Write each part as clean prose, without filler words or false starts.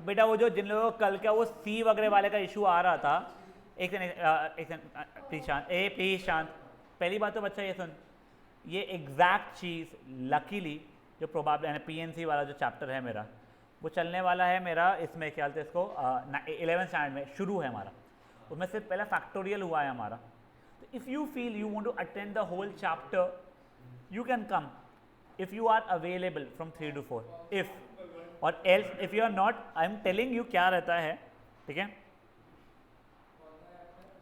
बेटा वो जो जिन लोगों को कल का वो सी वगैरह वाले का इशू आ रहा था, एक प्लीज शांत, प्लीज शांत। पहली बात तो बच्चा ये सुन, ये एग्जैक्ट चीज़ लकीली जो प्रोबेबल पीएनसी वाला जो चैप्टर है मेरा, वो चलने वाला है मेरा इसमें ख्याल से इसको 11th स्टैंडर्ड में शुरू है हमारा, उसमें से पहला फैक्टोरियल हुआ है हमारा। तो if you feel you want to attend the whole chapter, you can come if you are available from 3 to 4, if or else if you are not, I am telling you क्या रहता है, ठीक है,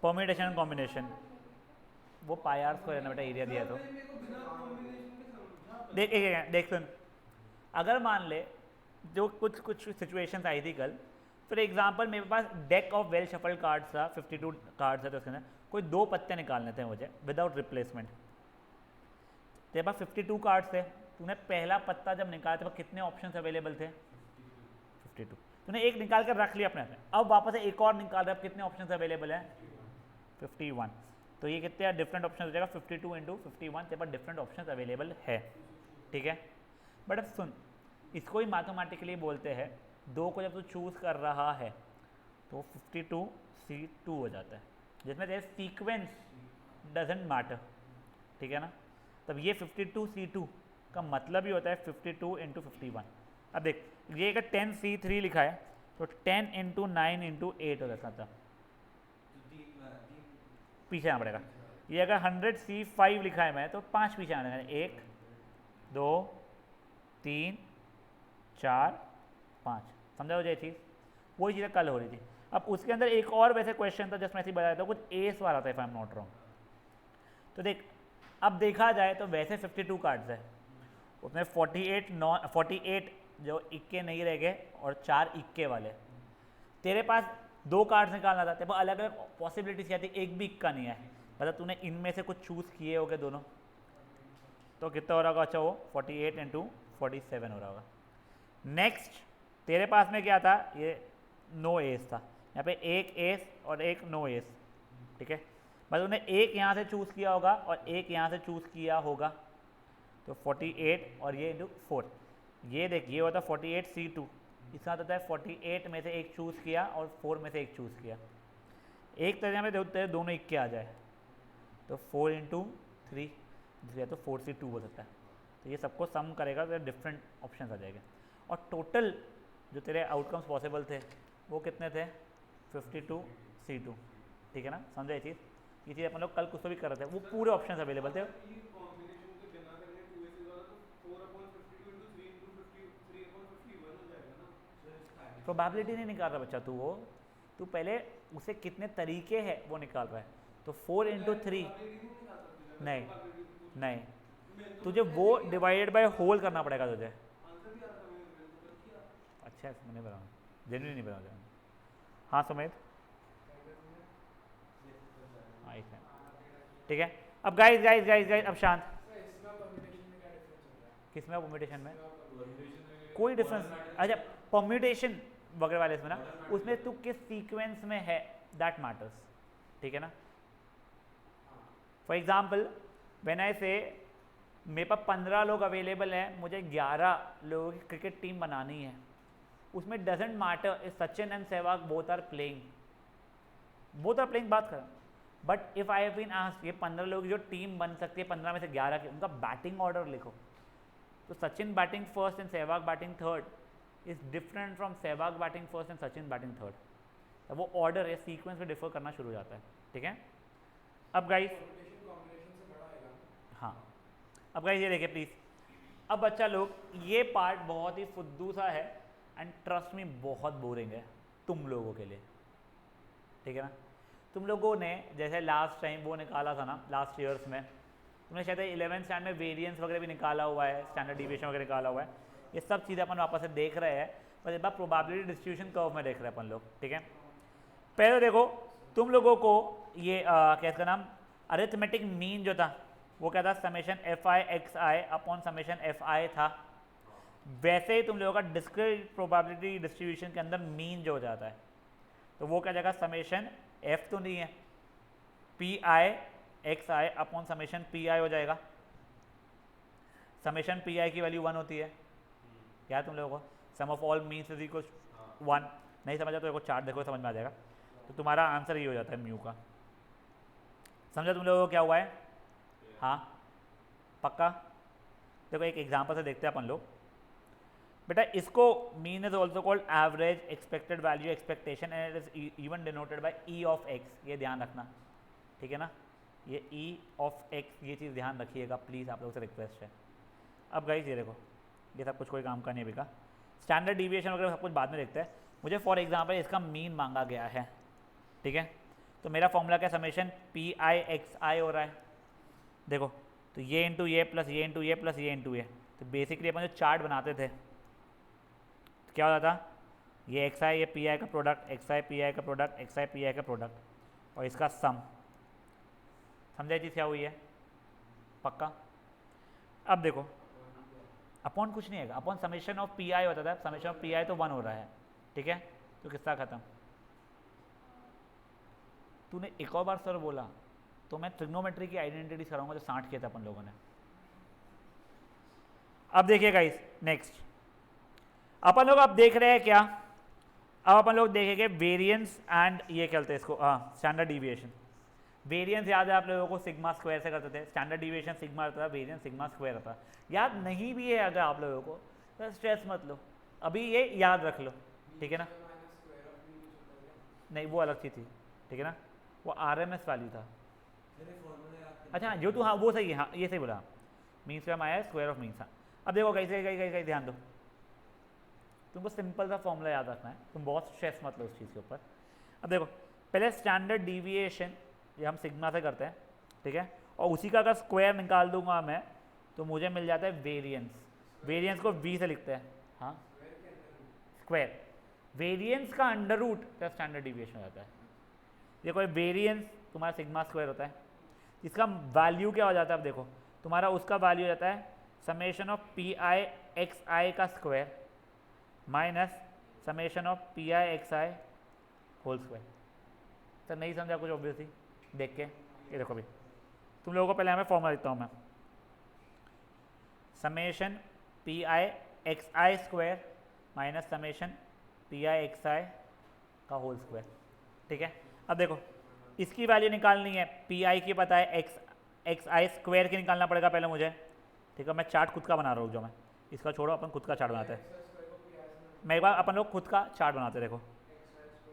permutation combination, वो पाई are square ना बेटा area दिया तो देख सुन, अगर मान ले जो कुछ सिचुएशंस आई थी कल, फॉर एग्जांपल मेरे पास deck of well shuffled cards था, 52 कार्ड्स है, तो उसके अंदर कोई 2 पत्ते निकालने थे मुझे विदाउट रिप्लेसमेंट। तेरे पास 52 कार्ड्स थे, तूने पहला पत्ता जब निकाला तो कितने ऑप्शंस अवेलेबल थे? 52। तूने एक निकाल कर रख लिया अपने हाथ में, अब वापस से एक और निकाल रहा है, कितने ऑप्शंस अवेलेबल हैं? 51। तो ये कितने डिफरेंट ऑप्शन हो जाएगा? 52 इंटू 51, तेरे पास डिफरेंट ऑप्शंस अवेलेबल है, ठीक है। बट अब सुन, इसको ही मैथमेटिकली बोलते हैं, 2 को जब तू चूज कर रहा है तो 52C2 हो जाता है, जिसमें तेरे सीक्वेंस डजेंट मैटर, ठीक है ना। तब ये 52C2 का मतलब ही होता है 52 इंटू 51। अब देख, ये अगर 10C3 लिखा है तो 10 इंटू 9 इंटू 8 हो जाता था, पीछे आना पड़ेगा। ये अगर 100C5 लिखा है मैं तो 5 पीछे आना है, 1 2 3 4 5, समझा हो जाए चीज़? वही चीज़ें कल हो रही थी। अब उसके अंदर एक और वैसे क्वेश्चन था जिसमें ऐसे बताया था, कुछ एस वाला था if I am not wrong. तो देख, अब देखा जाए तो वैसे 52 कार्ड्स है, उसमें 48 जो इक्के नहीं रह गए और 4 इक्के वाले। तेरे पास 2 कार्ड्स निकालना था, तेरे पास अलग अलग पॉसिबिलिटीज क्या थी, एक भी इक्का नहीं है, मतलब तूने इनमें से कुछ चूज़ किए होगे दोनों, तो कितना हो रहा होगा? अच्छा, वो 48 इंटू 47 हो रहा होगा। नेक्स्ट तेरे पास में क्या था? ये नो एस था, यहाँ पे एक एस और एक नो एस, ठीक है। मतलब उन्हें एक यहाँ से चूज़ किया होगा और एक यहाँ से चूज़ किया होगा, तो 48 और ये इंटू 4, ये देख, ये होता है 48C2, इसके साथ होता है 48 में से एक चूज़ किया और 4 में से एक चूज़ किया। एक तरह में तेरे दोनों इक्के आ जाए तो 4 इंटू 3 तो 4C2 हो सकता है। तो ये सबको सम करेगा तो डिफरेंट ऑप्शन आ जाएंगे, और टोटल जो तेरे आउटकम्स पॉसिबल थे वो कितने थे? 52C2, ठीक है ना। समझे ये चीज़? ये चीज़ अपन लोग कल कुछ तो भी कर रहे थे, वो पूरे ऑप्शन अवेलेबल थे। प्रोबेबिलिटी नहीं निकाल रहा बच्चा तू, तू पहले उसे कितने तरीके हैं वो निकाल रहा है। तो 4 इंटू 3 नहीं, तुझे वो डिवाइडेड बाय होल करना पड़ेगा तुझे। अच्छा, मैंने बना जेन्युइन नहीं बना। हाँ सुमित, ठीक है। अब गाइस अब शांत। किसमें परम्यूटेशन में? कोई डिफरेंस। अच्छा, परम्यूटेशन वगैरह वाले इसमें ना, उसमें तू किस सीक्वेंस में है दैट मैटर्स, ठीक है ना। फॉर एग्जाम्पल व्हेन आई से मेरे पास 15 लोग अवेलेबल हैं, मुझे 11 लोगों की क्रिकेट टीम बनानी है, उसमें doesn't matter if Sachin and Sehwag both are playing बात कर। But if I have been asked, ये 15 लोगों की जो टीम बन सकती है 15 में से 11 की, उनका बैटिंग ऑर्डर लिखो, तो Sachin batting first and Sehwag batting third is different from Sehwag batting first and Sachin batting third. तो वो ऑर्डर या सीक्वेंस में डिफर करना शुरू हो जाता है, ठीक है। अब गाइस, हाँ, अब गाइस ये देखिए प्लीज। अब बच्चा लोग, ये पार्ट बहुत ही फुद्दू सा है एंड ट्रस्ट मी बहुत बोरिंग है तुम लोगों के लिए, ठीक है ना। तुम लोगों ने जैसे लास्ट टाइम वो निकाला था ना, लास्ट ईयर्स में तुमने शायद 11th स्टैंडर्ड में वेरिएंस वगैरह भी निकाला हुआ है, स्टैंडर्ड डिविएशन वगैरह निकाला हुआ है। ये सब चीज़ें अपन वापस से देख रहे हैं, पर एक बार प्रोबेबिलिटी डिस्ट्रीब्यूशन कर्व में देख रहे हैं अपन लोग, ठीक है। पहले देखो, तुम लोगों को ये क्या इसका नाम, अरिथमेटिक मीन जो था वो क्या था? Summation FI/XI upon summation FI था। वैसे ही तुम लोगों का डिस्क्रीट प्रोबेबिलिटी डिस्ट्रीब्यूशन के अंदर मीन जो हो जाता है, तो वो क्या जाएगा? समेशन F तो नहीं है, PI/XI अपॉन समेशन PI हो जाएगा। समेशन PI की वैल्यू 1 होती है, क्या तुम लोगों को? Sum of all means is equal, 1। नहीं समझा तो देखो चार्ट देखो समझ में आ जाएगा। तो तुम्हारा आंसर ये हो जाता है म्यू का। समझा तुम लोगों को क्या हुआ है? हाँ पक्का। देखो एक एग्जांपल से देखते हैं अपन लोग। बेटा इसको mean is also called average expected value expectation and it is even denoted by E of x. ये ध्यान रखना, ठीक है ना, ये ई ऑफ एक्स ये चीज़ ध्यान रखिएगा प्लीज़, आप लोगों से रिक्वेस्ट है। अब गाइस ये देखो ये सब कुछ कोई काम का नहीं अभी का, स्टैंडर्ड डिविएशन वगैरह सब कुछ बाद में देखते हैं। मुझे फॉर एग्जांपल इसका मीन मांगा गया है, ठीक है, तो मेरा फॉर्मूला क्या समेशन पी आई एक्स आई हो रहा है। देखो तो ये इंटू ये प्लस ये इंटू ये प्लस ये इंटू ये, तो बेसिकली अपन जो चार्ट बनाते थे तो क्या होता था, ये एक्स आई ये पी आई का product, X I P I का product, X I P I का प्रोडक्ट और इसका सम। समझा चीज़ क्या हुई है? पक्का। अब देखो अपॉन कुछ नहीं है, अपॉन समेशन ऑफ पी आई होता था, समेशन ऑफ पी आई तो 1 हो रहा है, ठीक है, तो किस्सा खत्म। तूने एक और बार सर बोला तो मैं ट्रिग्नोमेट्री की आइडेंटिटी कराऊंगा जो 60 किया था अपन लोगों ने। अब देखिए गाइस नेक्स्ट अपन लोग अब देख रहे हैं क्या, अब अपन लोग देखेंगे वेरिएंस एंड ये क्या बोलते हैं इसको, स्टैंडर्ड डिविएशन। वेरिएंस याद है आप लोगों को सिग्मा स्क्वायर से करते थे, स्टैंडर्ड डिविएशन सिग्मा रहता था, वेरिएंस सिग्मा स्क्वायर रहता। याद नहीं भी है अगर आप लोगों को तो स्ट्रेस मत लो, अभी ये याद रख लो, ठीक है ना। नहीं वो अलग चीज़ थी, ठीक है ना, वो आरएमएस वैल्यू था। अच्छा जो तू हाँ वो सही है, हाँ ये सही बोला, mean square minus square of means. हाँ अब देखो कैसे कैसे ध्यान दो, तुमको सिंपल सा फॉर्मूला याद रखना है, तुम बहुत स्ट्रेस मत लो उस चीज़ के ऊपर। अब देखो पहले स्टैंडर्ड डिविएशन ये हम सिग्मा से करते हैं, ठीक है, और उसी का अगर स्क्वायर निकाल दूंगा मैं तो मुझे मिल जाता है वेरिएंस। वेरिएंस को वी से लिखते हैं, हाँ स्क्वायर, वेरिएंस का अंडर रूट का स्टैंडर्ड डिविएशन हो जाता है। देखो वेरिएंस तुम्हारा सिग्मा स्क्वायर होता है, इसका वैल्यू क्या हो जाता है, अब देखो तुम्हारा उसका वैल्यू हो जाता है summation of P I X I का square minus summation of P I X I whole square. Sir नहीं समझा कुछ ऑब्वियसली देख के, ये देखो अभी तुम लोगों को पहले हमें फॉर्मूला लिखता हूँ मैं, summation P I X I square minus summation P I X I का होल स्क्वायर, ठीक है। अब देखो इसकी वैल्यू निकालनी है, पी आई की पता है, एक्स आई स्क्वायर की निकालना पड़ेगा पहले मुझे, ठीक है। मैं चार्ट खुद का बना रहा हूँ, जो मैं इसका छोड़ो अपन खुद का चार्ट बनाते हैं। मैं एक बार अपन लोग खुद का चार्ट बनाते हैं, देखो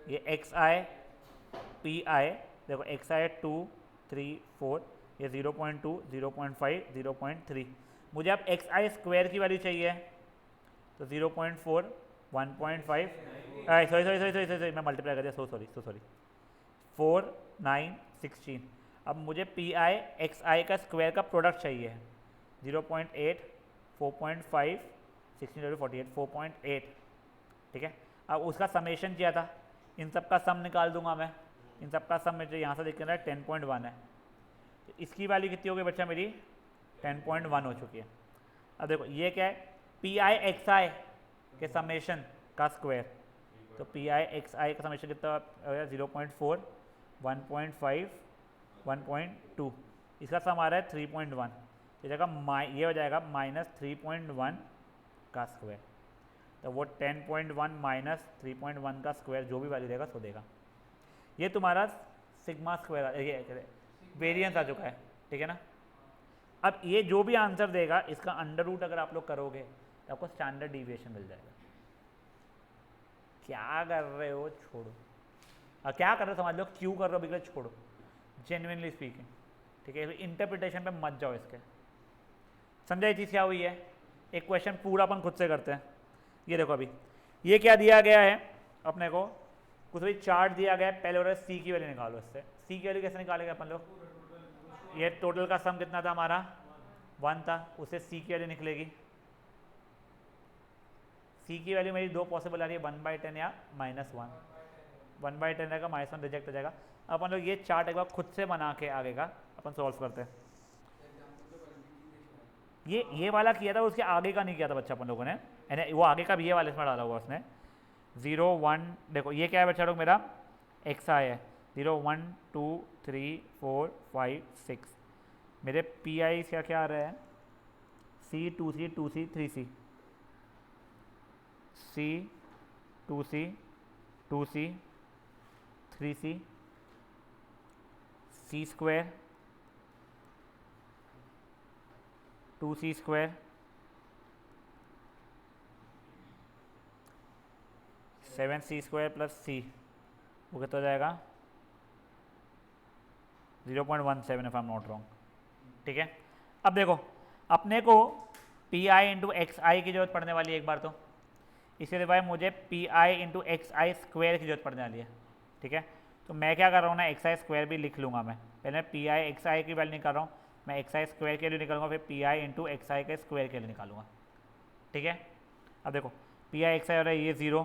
ये एक्स आई पी आई, देखो एक्स आई 2 3 4, ये 0.2 0.5 0.3, मुझे अब एक्स आई स्क्वायर की वैल्यू चाहिए तो 0.4 1.5 सॉरी मैं मल्टीप्लाई कर दिया, सो सॉरी 4 9 16। अब मुझे पी आई एक्स आई का स्क्वायर का प्रोडक्ट चाहिए 0.8 4.5 16 48 4.8, ठीक है। अब उसका समेशन किया था, इन सब का सम निकाल दूंगा मैं, इन सब का सम मुझे यहाँ से दिख रहा है 10.1 है, तो इसकी वैल्यू कितनी हो गई बच्चा मेरी 10.1 हो चुकी है। अब देखो ये क्या है, पी आई एक्स आई के समेशन का स्क्वायर, तो पी आई एक्स आई का समेशन कितना 0.4 1.5 1.2, इसका सम आ रहा है 3.1, तो ये हो जाएगा माइनस 3.1 का स्क्वायर, तो वो 10.1 माइनस 3.1 का स्क्वायर जो भी वैल्यू देगा सो देगा। ये तुम्हारा सिग्मा स्क्वायर ये वेरिएंस आ चुका है, ठीक है ना। अब ये जो भी आंसर देगा इसका अंडर रूट अगर आप लोग करोगे तो आपको स्टैंडर्ड डिविएशन मिल जाएगा। क्या कर रहे हो छोड़ो, क्या कर रहे हो समझ लो, क्यों कर रहे हो बिगड़े छोड़ो, जेन्युइनली स्पीकिंग, ठीक है। इंटरप्रिटेशन पे मत जाओ इसके। समझा ये चीज़ क्या हुई है? एक क्वेश्चन पूरा अपन खुद से करते हैं। ये देखो अभी ये क्या दिया गया है अपने को, कुछ भी चार्ट दिया गया है, पहले और सी की वैल्यू निकालो। इससे सी की वैल्यू कैसे निकालेंगे अपन लोग, ये टोटल का सम कितना था हमारा 1 था, उससे सी की वैल्यू निकलेगी। सी की वैल्यू मेरी दो पॉसिबल आ रही है, 1/10 या -1। 1/10 रहेगा, -1 रिजेक्ट हो जाएगा। अपन लोग ये चार्ट एक बार खुद से बना के आगे का अपन सॉल्व करते हैं। ये वाला किया था, उसके आगे का नहीं किया था बच्चा अपन लोगों ने, यानी वो आगे का भी ये वाले इसमें डाला हुआ उसने 0 1। देखो ये क्या है बच्चा लोग, मेरा एक्स आई है 0 1 2 3 4 5 6, मेरे पी आई क्या क्या आ रहा है C 2C 2C 3C C 2C 2c 3c c square 2c square 7c square plus c, वो कितना हो जाएगा 0.17 if I am not wrong. ठीक है, अब देखो अपने को पी आई इंटू एक्स आई की जरूरत पड़ने वाली है एक बार, तो इसके बाद मुझे P I into x I square की जरूरत पड़ने वाली है। ठीक है, तो मैं क्या कर रहा हूँ ना, एक्स आई स्क्वायर भी लिख लूँगा मैं, पहले मैं पी आई एक्स आई की वैल्यू निकाल रहा हूँ, मैं एक्स आई स्क्वायर के लिए निकालूंगा, फिर पी आई इंटू एक्स आई के स्क्वायर के लिए निकालूंगा। ठीक है, अब देखो पी आई एक्स आई हो रहा है ये 0,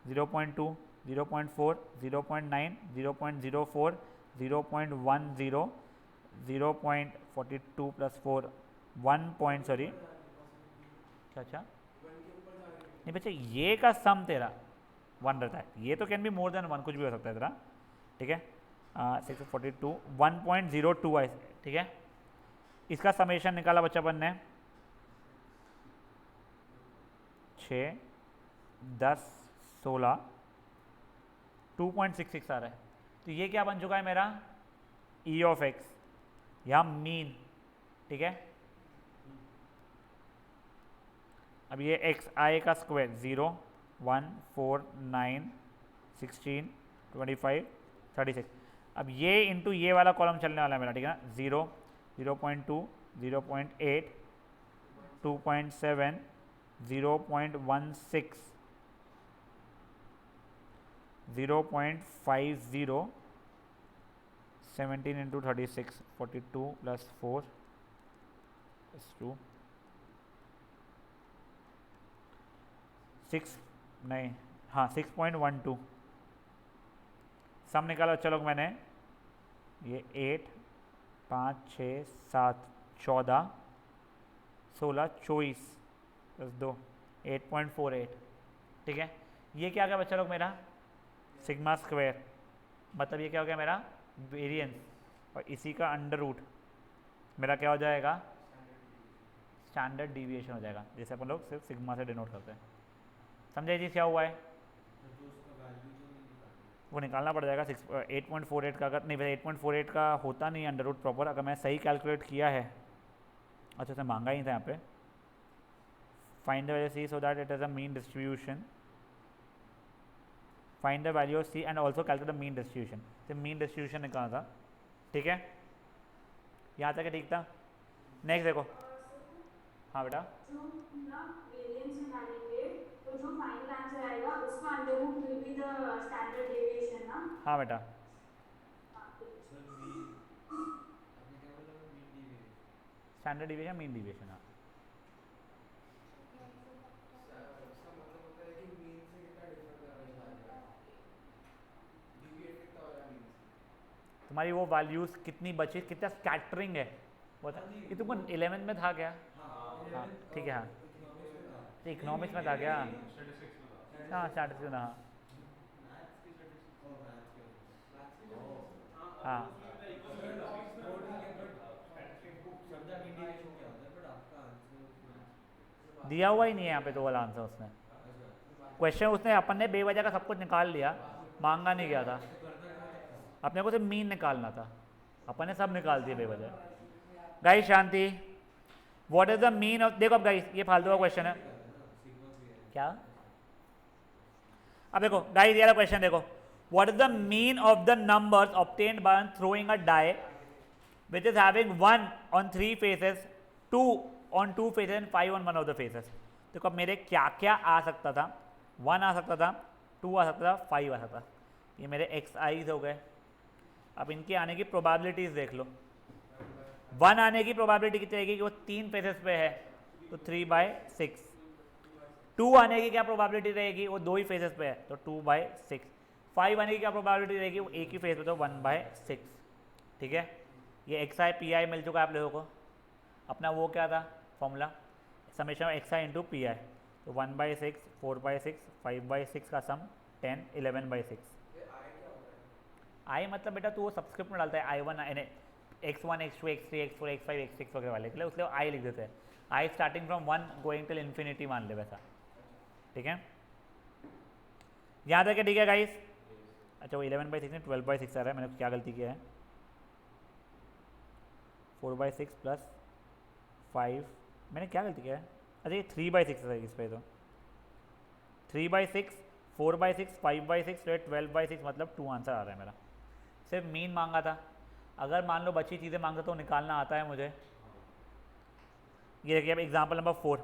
0.2, 0.4, 0.9, 0.04, 0.10, 0.42 प्लस 4 1 पॉइंट, सॉरी अच्छा नहीं बच्चा, ये का सम तेरा 1 रहता है, ये तो कैन बी मोर देन 1, कुछ भी हो सकता है तेरा। ठीक है, 642 1.02 है। ठीक है, इसका समेशन निकाला बच्चा अपन ने 6 10 16 2.66 आ रहा है, तो ये क्या बन चुका है मेरा ई ऑफ एक्स या मीन। ठीक है, अब ये एक्स आई का स्क्वायर 0 1 4 9 16 25 36, अब ये इंटू ये वाला कॉलम चलने वाला है मेरा। ठीक है ना, 0 0.2 0.8 2.7 0.16 0.50 17 इंटू 36 42 प्लस 4 प्लस 2 6 नहीं हाँ 6.12 सम निकाला। चलो मैंने ये 8 5 6 7 14 16 24 प्लस 2 8.48। ठीक है, ये क्या गया बच्चा लोग मेरा सिग्मा स्क्वायर, मतलब ये क्या हो गया मेरा वेरिएंस, और इसी का अंडर रूट मेरा क्या हो जाएगा स्टैंडर्ड डिविएशन हो जाएगा, जैसे अपन लोग सिर्फ सिग्मा से डिनोट करते हैं। समझे जी क्या हुआ है, वो निकालना पड़ जाएगा 8.48 का, अगर नहीं भाई 8.48 का होता नहीं अंडर रूट प्रॉपर, अगर मैं सही कैलकुलेट किया है। अच्छा से मांगा ही था यहाँ पे, find the value c so that it is a mean distribution, find the value of c and also calculate the mean distribution, तो मीन डिस्ट्रीब्यूशन निकाला था। ठीक है, यहाँ तक ठीक था। नेक्स्ट देखो, हाँ बेटा जो ना वेरिएंस निकालेंगे तो जो फाइनल आंसर आएगा उसका under root will be the standard deviation ना। हाँ बेटा, हाँ ठीक है। सर मीन आपने क्या बोला, mean deviation standard deviation mean deviation. हाँ इसका मतलब होता है कि मीन से कितना डिफर कर रहा है, डिविएट कितना हो रहा है मीन से। तुम्हारी वो वैल्यूज़ कितनी बची, कितना स्कैटरिंग है वो था, ये तुमको 11th में था क्या? हाँ ठीक है, हाँ तो इकोनॉमिक्स में था क्या? हाँ स्टैटिस्टिक्स में, हाँ हाँ वो ठीक है बट वो समझा मीन डिविएशन क्या होता है, बट आपका आंसर उसमें दिया हुआ ही नहीं है यहाँ पे तो वाला आंसर उसने, अच्छा क्वेश्चन उसने अपन ने बेवजह का सब कुछ निकाल लिया, मांगा नहीं गया था, तो करना क्या था। अपने को सिर्फ मीन निकालना था, अपन ने सब निकाल दिया बेवजह। Guys Shanti, what is the mean of, देखो अब गाइस ये फालतू का क्वेश्चन है क्या, अब देखो गाइस ये वाला क्वेश्चन देखो, what is the mean of the numbers obtained by throwing a die which is having 1 on 3 faces, 2 on 2 faces and 5 on 1 of the faces। देखो अब मेरे क्या क्या आ सकता था, 1 आ सकता था, 2 आ सकता था, 5 आ सकता था, ये मेरे एक्स आईज हो गए। अब इनके आने की प्रोबेबिलिटीज देख लो, 1 आने की प्रोबेबिलिटी कितनी रहेगी कि वो 3 फेसेस पे है तो 3/6, 2 आने की क्या प्रोबेबिलिटी रहेगी वो 2 ही फेसेस पे है तो 2/6, 5 आने की क्या प्रोबेबिलिटी रहेगी वो एक ही फेस पे तो 1/6। ठीक है, ये एक्स आई पी आई मिल चुका है आप लोगों को, अपना वो क्या था formula summation x I into P I, तो 1/6 4/6 5/6 का सम 10 11/6। आई मतलब बेटा तू वो सब्सक्रिप्ट में डालता है I1 x1 x2 x3 x4 x5 x6 वगैरह वाले के लिए, उसके आई लिख देते हैं, i starting from 1 going till infinity मान ले वैसा। ठीक है, यहाँ तक है, ठीक है गाइस। अच्छा वो 11/6 नहीं 12/6 आ रहा है, मैंने क्या गलती किया है। 4/6 प्लस 5, मैंने क्या गलती किया है। अच्छा ये 3/6 है इस पे, तो 3/6 4/6 5/6 12/6 मतलब 2 आंसर आ रहा है मेरा। सिर्फ मीन मांगा था, अगर मान लो बची चीज़ें मांगता तो निकालना आता है मुझे। ये देखिए अब एग्जाम्पल नंबर 4,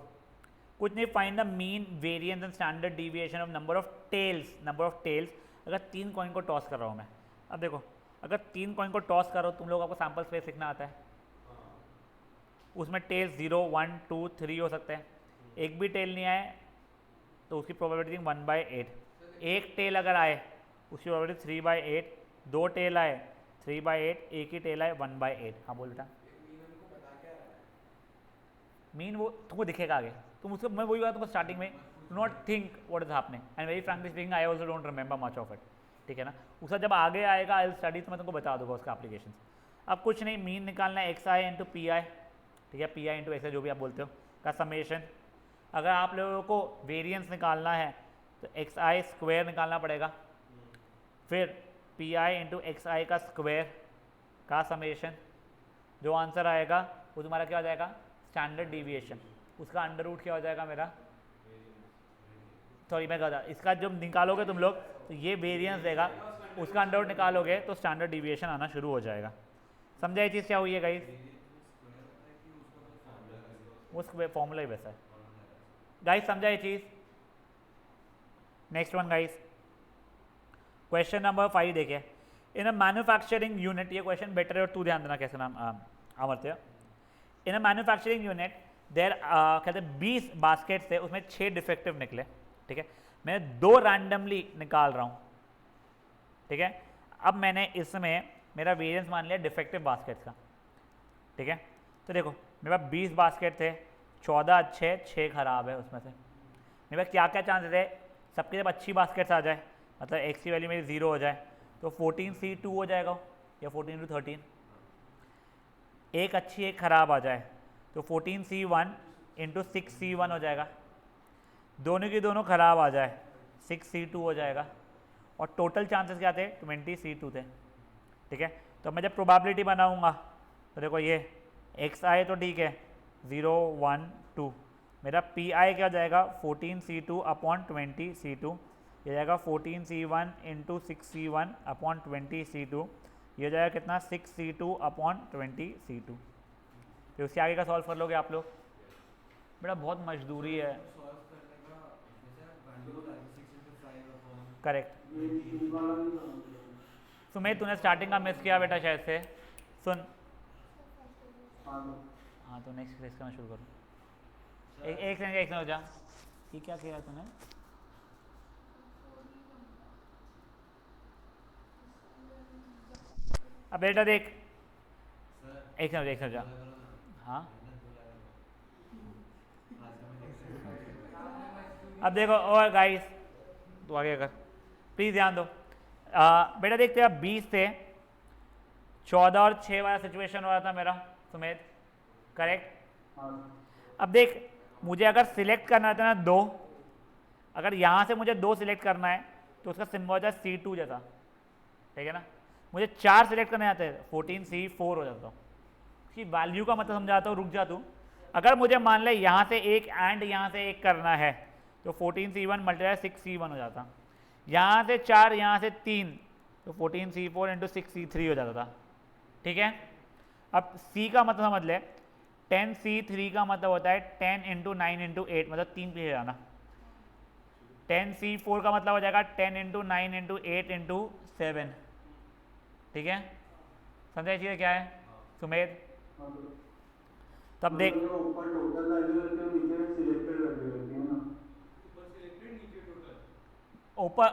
कुछ नहीं, find the mean variance and standard deviation of number of tails. अगर 3 कॉइन को टॉस कर रहा हूँ मैं, अब देखो अगर 3 कॉइन को टॉस करो, तुम लोग आपको सैम्पल स्पेस लिखना आता है, उसमें टेल्स 0 1 2 3 हो सकते हैं। एक भी टेल नहीं आए तो उसकी प्रोबेबिलिटी 1/8। एक टेल अगर आए उसकी प्रोबेबिलिटी 3/8, 2 टेल आए 3/8, एक ही टेल आए 1/8। हाँ बोल बेटा। मीन वो तुमको दिखेगा आगे, तुम उसको, मैं वही बात तुमको स्टार्टिंग में, not think what is happening and very frankly speaking I also don't remember much of it, ठीक है ना। उसका जब आगे आएगा आई स्टडी तो मैं तुमको बता दूंगा उसका एप्लीकेशन। अब कुछ नहीं, मीन निकालना है XI इंटू PI, ठीक है, PI इंटू XI जो भी आप बोलते हो का समेशन। अगर आप लोगों को वेरिएंस निकालना है तो XI स्क्वायर निकालना पड़ेगा, फिर PI इंटू XI का स्क्वायर का समेशन। जो आंसर आएगा वो तुम्हारा क्या हो जाएगा, स्टैंडर्ड डिविएशन। उसका अंडर रूट क्या हो जाएगा मेरा, सॉरी मैं कहता, इसका जब निकालोगे तुम लोग तो ये वेरिएंस देगा, उसका अंडर रूट निकालोगे तो स्टैंडर्ड डिविएशन आना शुरू हो जाएगा। समझा ये चीज़ क्या हुई है गाइस? वो फॉर्मूला ही वैसा है गाइस, समझा ये चीज़। Next one guys, question number 5 देखिए। इन अ मैन्युफैक्चरिंग यूनिट, ये क्वेश्चन बेटर है और तू ध्यान देना कैसे नाम अमरत्य। इन अ मैन्युफैक्चरिंग यूनिट देर कहते हैं 20 बास्केट थे, उसमें 6 डिफेक्टिव निकले, ठीक है। मैं 2 रैंडमली निकाल रहा हूँ, ठीक है। अब मैंने इसमें मेरा वेरिएंस मान लिया डिफेक्टिव बास्केट्स का, ठीक है। तो देखो मेरे पास 20 बास्केट थे, 14 अच्छे 6 खराब है। उसमें से मेरे पास क्या क्या चांसेस है, सबके जब अच्छी बास्केट्स आ जाए मतलब एक्स की वैल्यू मेरी 0 हो जाए तो 14C2 हो जाएगा या 14 into 13। एक अच्छी एक ख़राब आ जाए तो 14C1 into 6C1 हो जाएगा। दोनों की दोनों ख़राब आ जाए 6C2 हो जाएगा। और टोटल चांसेस क्या थे, 20C2 थे, ठीक है। तो मैं जब प्रोबेबिलिटी बनाऊंगा तो देखो ये XI तो ठीक है 0 1 2, मेरा PI क्या हो जाएगा 14C2 अपॉन 20C2, ये जाएगा 14C1 into 6C1 upon 20C2, ये जाएगा कितना 6C2 अपॉन 20C2। फिर उसके आगे का सॉल्व कर लोगे आप लोग, बेटा बहुत मजदूरी है। करेक्ट। सुमेश तूने स्टार्टिंग का मिस किया बेटा शायद से, सुन। हाँ तो नेक्स्ट एक्सरसाइज करना शुरू करो। एक सेकंड हो जा, ये क्या किया तूने? अब बेटा देख, एक सेकंड जा। हाँ अब देखो, और गाइस तो आगे कर प्लीज़ ध्यान दो। बेटा देखते हैं 20 थे, 14 और 6 वाला सिचुएशन हो रहा था मेरा सुमेध, करेक्ट। अब देख मुझे अगर सिलेक्ट करना था ना 2, अगर यहाँ से मुझे 2 सिलेक्ट करना है तो उसका सिंबल हो जाए C2 जैसा, ठीक है ना। मुझे 4 सिलेक्ट करने आते हैं 14C4 हो जाता हूँ। उसकी वैल्यू का मतलब समझाता हूँ, रुक जा तू। अगर मुझे मान ले यहाँ से एक एंड यहाँ से एक करना है तो 14C1 मल्टीप्लाई 6C1 हो जाता। यहाँ से 4 यहाँ से 3 तो 14C4 इंटू 6C3 हो जाता था, ठीक है। अब C का मतलब समझ ले, 10C3 का मतलब होता है 10 इंटू 9 इंटू 8 मतलब 3 पीछे जाना। 10C4 का मतलब हो जाएगा 10 इंटू 9 इंटू 8 इंटू 7, ठीक है। समझा चीज़ क्या है सुमेध? तब देख ऊपर टोटल वैल्यू रखते हो, नीचे सिलेक्टेड वैल्यू रखते हैं ना।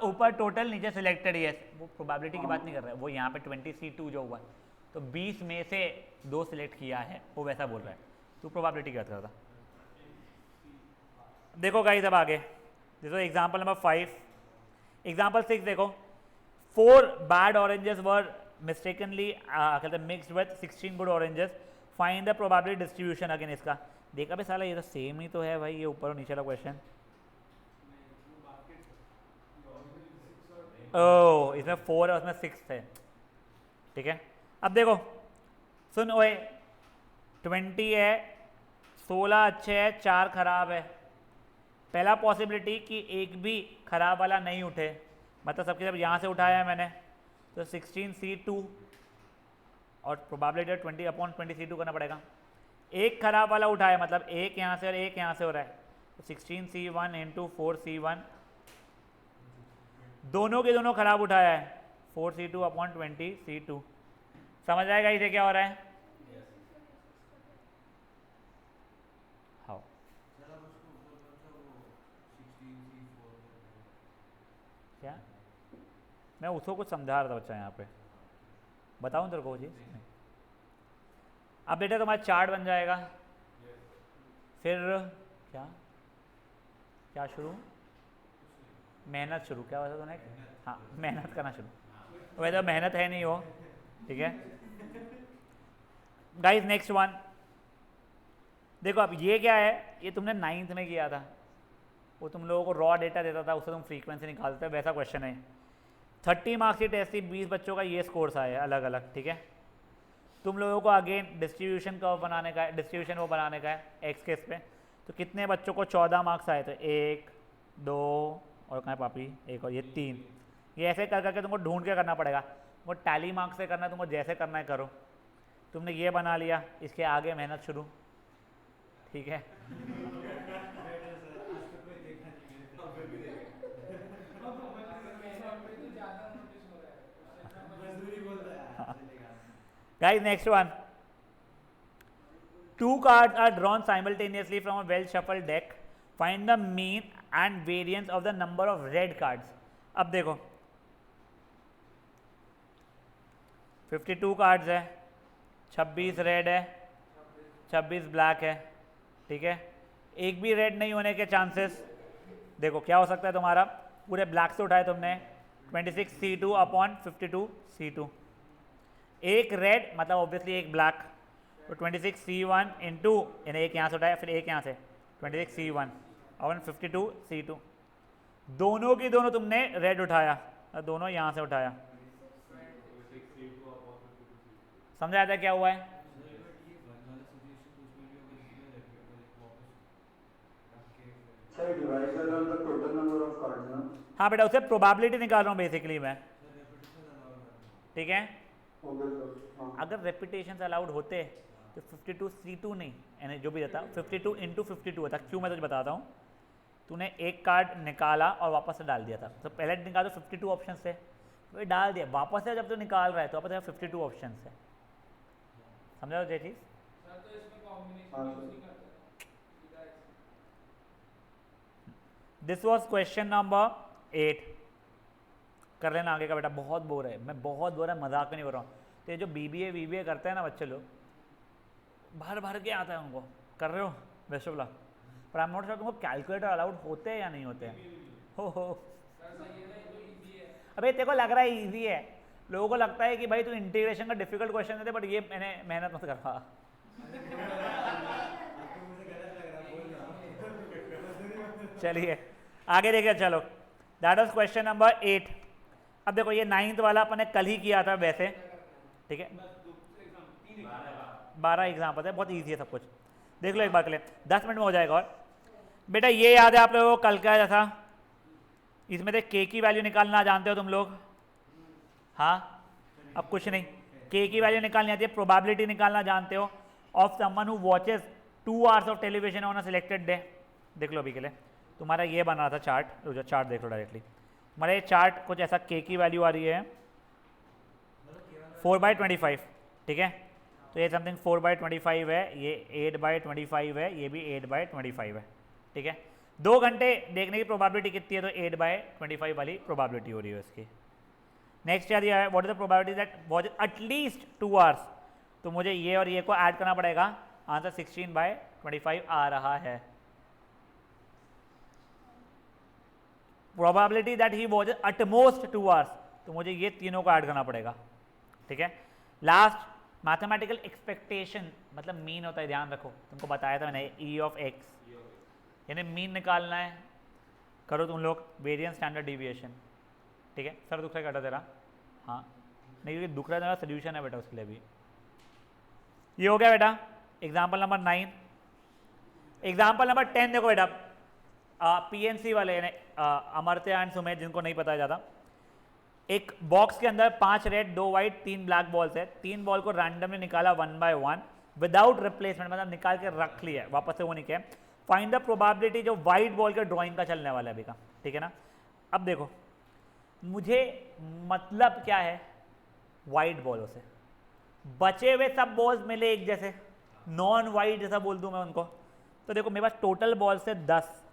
ऊपर टोटल नीचे सिलेक्टेड, यस। वो प्रोबेबिलिटी की बात नहीं कर रहा है, वो यहाँ पे 20C2 जो हुआ तो 20 में से 2 सिलेक्ट किया है, वो वैसा बोल रहा है। तो प्रोबेबिलिटी की बात कर रहा था। देखो गाइस अब आगे देखो एग्जाम्पल नंबर 5, एग्जाम्पल 6 देखो। 4 बैड ऑरेंजेस वर मिस्टेकनली कहते हैं mixed with 16 good oranges, find the probability distribution again इसका। देखा भी साला ये तो सेम ही तो है भाई, ये ऊपर और नीचे वाला क्वेश्चन। ओह इसमें 4 है उसमें 6 है, ठीक है। अब देखो सुन ओए, 20 है, 16 अच्छे है, 4 खराब है। पहला पॉसिबिलिटी कि एक भी खराब वाला नहीं उठे, मतलब सबके सब यहाँ से उठाया है मैंने, तो 16C2 और प्रोबेबिलिटी 20/20C2 करना पड़ेगा। एक खराब वाला उठाया मतलब एक यहाँ से और एक यहाँ से हो रहा है, तो 16C1 इंटू 4C1, दोनों के दोनों खराब उठाया है, 4C2/20C2। समझ आएगा इसे क्या हो रहा है? हाँ क्या मैं उसको कुछ समझा रहा था बच्चा यहाँ पे, बताऊँ तेरे को वो चीज़? अब बेटा तुम्हारा चार्ट बन जाएगा, फिर क्या क्या शुरू, मेहनत शुरू, क्या हुआ तूने? हाँ मेहनत करना शुरू, वैसे मेहनत है नहीं वो, ठीक है। गाइस नेक्स्ट वन देखो, अब ये क्या है, ये तुमने 9th में किया था, वो तुम लोगों को रॉ डेटा देता था, उससे तुम फ्रीक्वेंसी निकालते, वैसा क्वेश्चन है। 30 मार्क्स की टेस्ट थी, 20 बच्चों का ये स्कोर्स आया अलग अलग, ठीक है। तुम लोगों को अगेन डिस्ट्रीब्यूशन कर्व बनाने का है, डिस्ट्रीब्यूशन वो बनाने का है एक्स केस पे, तो कितने बच्चों को 14 मार्क्स आए? तो 1 2 और कहाँ है पापी, एक और ये 3, ये ऐसे कर करके तुमको ढूंढ के करना पड़ेगा। वो टैली मार्क्स से करना है, तुमको जैसे करना है करो। तुमने ये बना लिया, इसके आगे मेहनत शुरू, ठीक है। Guys, next one. 2 cards are drawn simultaneously from a well shuffled deck. Find the mean and variance of the number of red cards. अब देखो 52 कार्ड्स है, 26 रेड है, 26 ब्लैक है, ठीक है। एक भी रेड नहीं होने के चांसेस, देखो क्या हो सकता है तुम्हारा, पूरे ब्लैक से उठाए तुमने 26C2/52C2, एक रेड मतलब ऑब्वियसली एक ब्लैक, तो 26C1 इंटू यानी एक यहाँ से उठाया फिर एक यहाँ से 26C1 और 52C2, दोनों की दोनों तुमने रेड उठाया, दोनों यहाँ से उठाया। समझ आया था क्या हुआ है? हाँ बेटा उससे प्रोबेबिलिटी निकाल रहा हूँ बेसिकली मैं, ठीक है। अगर रेपिटेशन अलाउड होते तो 52C2 नहीं, यानी जो भी रहता 52 इंटू 52 होता। क्यों मैं तुझे बताता हूँ, तूने एक कार्ड निकाला और वापस से डाल दिया था, तो पहले निकालो 52 ऑप्शन से, तो डाल दिया वापस से, जब तू निकाल रहा है तो वापस 52 ऑप्शन से। समझा ये चीज़? This was question number 8। कर लेना आगे का बेटा, बहुत बोर है, मैं बहुत बोर है, मजाक नहीं कर रहा हूँ। तो ये जो BBA करते हैं ना बच्चे लोग, भर भर के आता है उनको, कर रहे हो बेस्ट ऑफ लक। पर आई एम नॉट श्योर तुमको कैलकुलेटर अलाउड होते हैं या नहीं होते हैं। हो अबे तेरे को लग रहा है ईजी है, लोगों को लगता है कि भाई तू इंटीग्रेशन का डिफिकल्ट क्वेश्चन देते, बट ये मैंने मेहनत मत कर पा। चलिए आगे देखिए, चलो दैट वाज क्वेश्चन नंबर 8। अब देखो ये 9th वाला अपन ने कल ही किया था वैसे, ठीक है। 12 एग्जाम्पल है, बहुत ईजी है सब कुछ, देख लो एक बार के लिए, 10 मिनट में हो जाएगा। और बेटा ये याद है आप लोगों को कल का जैसा, इसमें से के की वैल्यू निकालना जानते हो तुम लोग? हाँ अब कुछ नहीं, के की वैल्यू निकालनी आती है, प्रोबेबिलिटी निकालना जानते हो of someone who watches 2 hours of television on a selected day. देख लो अभी के लिए तुम्हारा ये बन रहा था चार्ट, जो चार्ट देख लो डायरेक्टली, हमारा ये चार्ट कुछ ऐसा, के की वैल्यू आ रही है 4/25, ठीक है। तो ये समथिंग 4/25 है, ये 8/25 है, ये भी 8/25 है, ठीक है। 2 घंटे देखने की प्रोबेबिलिटी कितनी है, तो 8/25 वाली प्रोबेबिलिटी हो रही है इसकी। नेक्स्ट क्या दिया है, what is the probability that watch at least 2 hours, तो मुझे ये और ये को ऐड करना पड़ेगा, आंसर 16/25 आ रहा है। Probability that he watch at most 2 hours, तो मुझे ये तीनों को ऐड करना पड़ेगा, ठीक है। लास्ट मैथमेटिकल एक्सपेक्टेशन मतलब मीन होता है, ध्यान रखो, तुमको बताया था मैंने, ई ऑफ एक्स, यानी मीन निकालना है। करो तुम लोग, वेरिएंस स्टैंडर्ड डिविएशन, ठीक है, सर दुख रहा है काटा तेरा, हाँ नहीं क्योंकि दुख रहा है तेरा सोल्यूशन है बेटा उसके लिए भी। ये हो गया बेटा एग्जाम्पल नंबर 9। एग्जाम्पल नंबर 10 देखो बेटा, पीएनसी वाले अमर्त्य एंड सुमेश, जिनको नहीं पता ज़्यादा, एक बॉक्स के अंदर 5 रेड 2 वाइट 3 ब्लैक बॉल्स है, 3 बॉल को रैंडमली निकाला 1 by 1 विदाउट रिप्लेसमेंट, मतलब निकाल के रख लिया वापस से वो नहीं किया। फाइंड द प्रोबेबिलिटी जो वाइट बॉल के ड्राइंग का चलने वाला है अभी का, ठीक है ना। अब देखो मुझे मतलब क्या है वाइट बॉलों से, बचे हुए सब बॉल्स मिले एक जैसे, नॉन वाइट जैसा बोल दूं मैं उनको, तो देखो मेरे पास टोटल बॉल से 10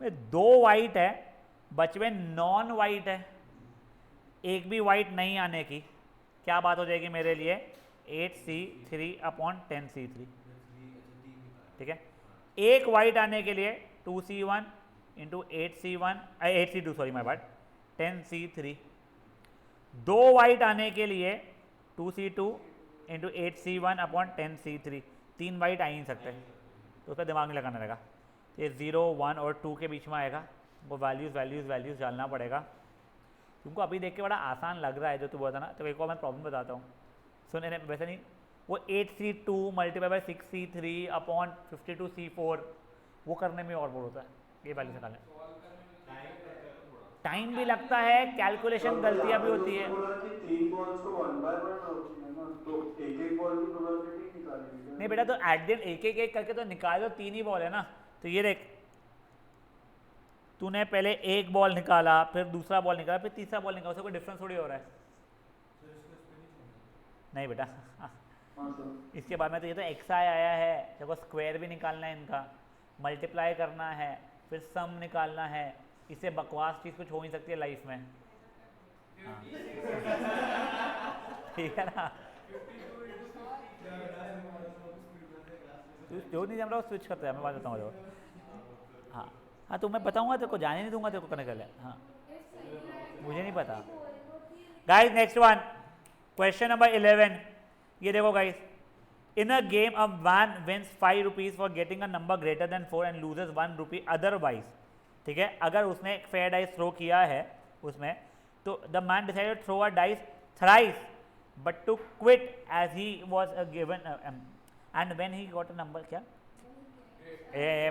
में 2 वाइट है, बचे हुए नॉन वाइट है, एक भी वाइट नहीं आने की, क्या बात हो जाएगी मेरे लिए 8c3/10c3, ठीक है। एक वाइट आने के लिए 2c1 into 8c2 sorry my बात 10c3, 2 वाइट आने के लिए 2c2 इंटू 8c1/10c3, 3 वाइट आ ही नहीं सकते, तो उसका दिमाग नहीं लगाना रहेगा। ये 0 1 और 2 के बीच में आएगा, वो वैल्यूज़ डालना पड़ेगा। तुमको अभी देख के बड़ा आसान लग रहा है जो तू बोलता ना, तो एक और मैं प्रॉब्लम बताता हूँ, सुन वैसे नहीं, वो 8c2 × 6c3/52c4 वो करने में और बोर होता है, ये वैल्यू निकालने टाइम भी लगता है, कैलकुलेशन गलतियाँ भी होती है। बोला कि 3 बॉल्स को 1 by 1 होती है ना, तो एक बॉल की प्रोबेबिलिटी निकालेंगे। नहीं बेटा, तो एट द एक करके तो निकालो, 3 ही बॉल है ना, तो ये देख तूने पहले एक बॉल निकाला, फिर दूसरा बॉल निकाला, फिर तीसरा बॉल निकाला, उससे कोई डिफरेंस थोड़ी हो रहा है। नहीं बेटा इसके बाद में तो ये तो xi आया है, देखो स्क्वायर भी निकालना है इनका, मल्टीप्लाई करना है, फिर सम निकालना है, इससे बकवास चीज़ कुछ हो नहीं सकती है लाइफ में, हाँ। ठीक है ना, जो नहीं जम रहा स्विच करते हैं, मैं बात बताऊँ देखो, हाँ हाँ तो मैं बताऊँगा तेरे को, जाने नहीं दूंगा तेरे को करने के लिए, हाँ मुझे नहीं पता। Guys next one, question number 11, ये देखो guys, in a game a man wins 5 rupees for getting a number greater than 4 and loses 1 rupee otherwise, ठीक है। अगर उसने एक फेयर डाइस थ्रो किया है उसमें, तो the man decided throw a dice thrice but to quit as he was given and when he got a number, क्या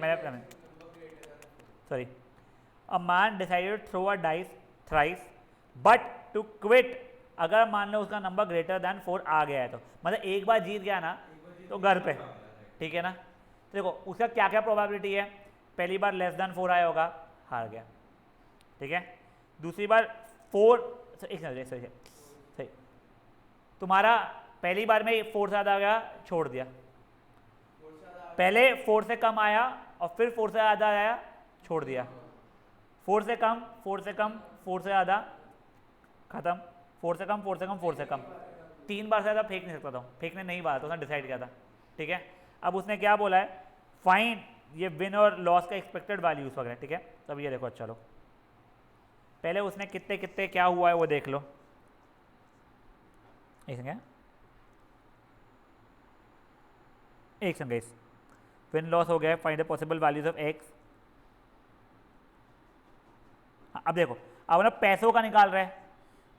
मैंने sorry, a man decided throw a dice thrice but to quit, अगर मान लो उसका number greater than 4 आ गया है, तो मतलब एक बार जीत गया ना तो घर पे, ठीक है ना। तो देखो उसका क्या क्या प्रोबेबिलिटी है, पहली बार लेस देन 4 आया होगा, हार गया, ठीक है। दूसरी बार 4 सही, तुम्हारा पहली बार में 4 से ज़्यादा आ गया, छोड़ दिया, पहले 4 से कम आया और फिर 4 से ज़्यादा आया, छोड़ दिया, 4 से कम 4 से कम 4 से ज़्यादा, खत्म, 4 से कम 4 से कम 4 से कम, 3 बार से ज़्यादा फेंक नहीं सकता था, फेंकने नहीं बात, उसने डिसाइड किया था, ठीक है। अब उसने क्या बोला है, फाइंड ये विन और लॉस का एक्सपेक्टेड वैल्यूज वगैरह, ठीक है। तो अब ये देखो, चलो पहले उसने कितने कितने क्या हुआ है वो देख लो, एक संग विन लॉस हो गया, find the possible values of x. अब देखो, अब ना पैसों का निकाल रहे हैं,